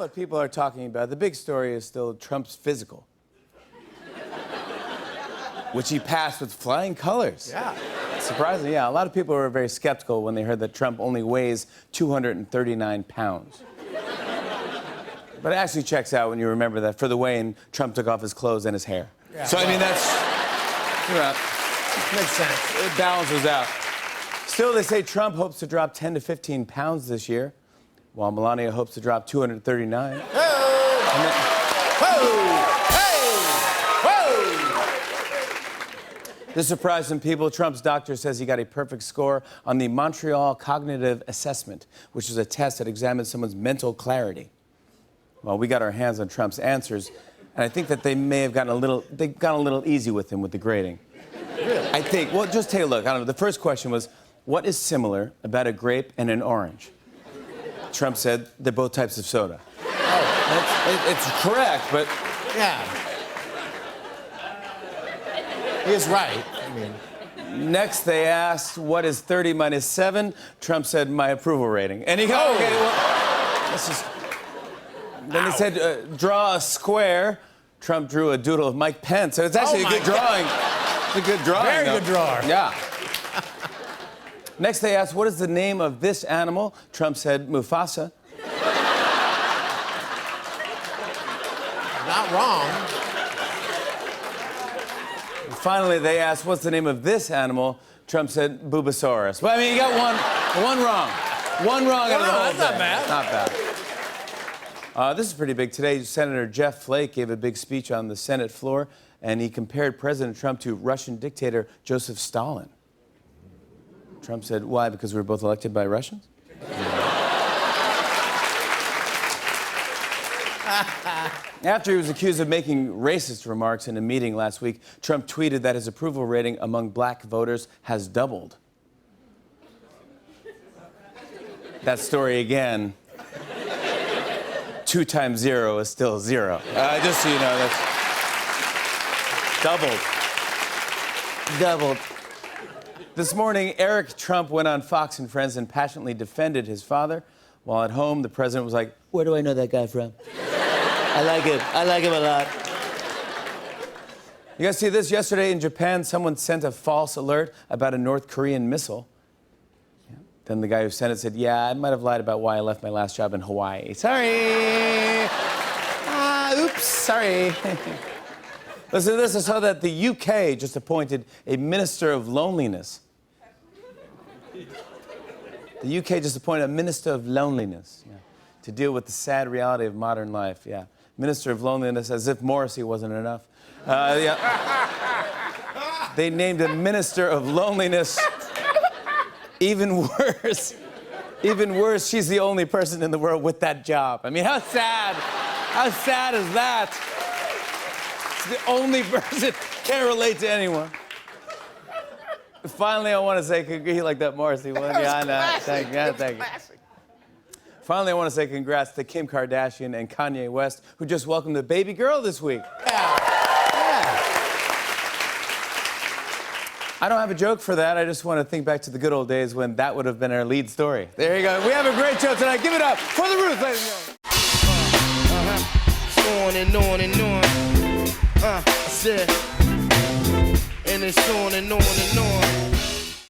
what people are talking about. The big story is still Trump's physical, which he passed with flying colors. Yeah. Surprisingly, yeah. A lot of people were very skeptical when they heard that Trump only weighs 239 pounds. But it actually checks out when you remember that for the weigh-in, Trump took off his clothes and his hair. Yeah. So, I mean, that's... Makes sense. It balances out. Still, they say Trump hopes to drop 10 to 15 pounds this year, while Melania hopes to drop 239. Whoa! Whoa! Hey! Whoa! This surprised some people. Trump's doctor says he got a perfect score on the Montreal Cognitive Assessment, which is a test that examines someone's mental clarity. Well, we got our hands on Trump's answers, and I think that they may have gotten a little easy with him with the grading. Really? I think, well, just take a look. I don't know. The first question was, what is similar about a grape and an orange? Trump said they're both types of soda. Oh. It's correct, but... Yeah. He is right. I mean... Next, they asked, what is 30 minus 7? Trump said, my approval rating. And he goes, okay, well, this is... Then he said, draw a square. Trump drew a doodle of Mike Pence. So it's actually a good drawing. It's a good drawing. Very good drawer. Yeah. Next, they asked, what is the name of this animal? Trump said, Mufasa. Not wrong. Finally, they asked, what's the name of this animal? Trump said, Bubasaurus. Well, I mean, you got one wrong. One wrong out of the whole that's not thing. bad. Not bad. This is pretty big today. Senator Jeff Flake gave a big speech on the Senate floor, and he compared President Trump to Russian dictator Joseph Stalin. Trump said, why? Because we were both elected by Russians? After he was accused of making racist remarks in a meeting last week, Trump tweeted that his approval rating among black voters has doubled. That story again. 2 times 0 is still 0. Just so you know, that's doubled. This morning, Eric Trump went on Fox and Friends and passionately defended his father, while at home, the president was like, where do I know that guy from? I like him a lot. You guys see this? Yesterday in Japan, someone sent a false alert about a North Korean missile. Then the guy who sent it said, yeah, I might have lied about why I left my last job in Hawaii. Sorry. Oops, sorry. Listen to this. I saw that the UK just appointed a minister of loneliness. The UK just appointed a minister of loneliness, to deal with the sad reality of modern life, Minister of loneliness, as if Morrissey wasn't enough. They named a minister of loneliness. Even worse, she's the only person in the world with that job. I mean, how sad is that? She's the only person, can't relate to anyone. Finally, I want to say, you like that Morrissey one? Yeah, I know. Thank you. Finally, I want to say congrats to Kim Kardashian and Kanye West, who just welcomed a baby girl this week. I don't have a joke for that. I just want to think back to the good old days when that would have been our lead story. There you go. We have a great show tonight. Give it up for the Ruth, ladies and gentlemen. On and on and on. I said, and it's on and on and on.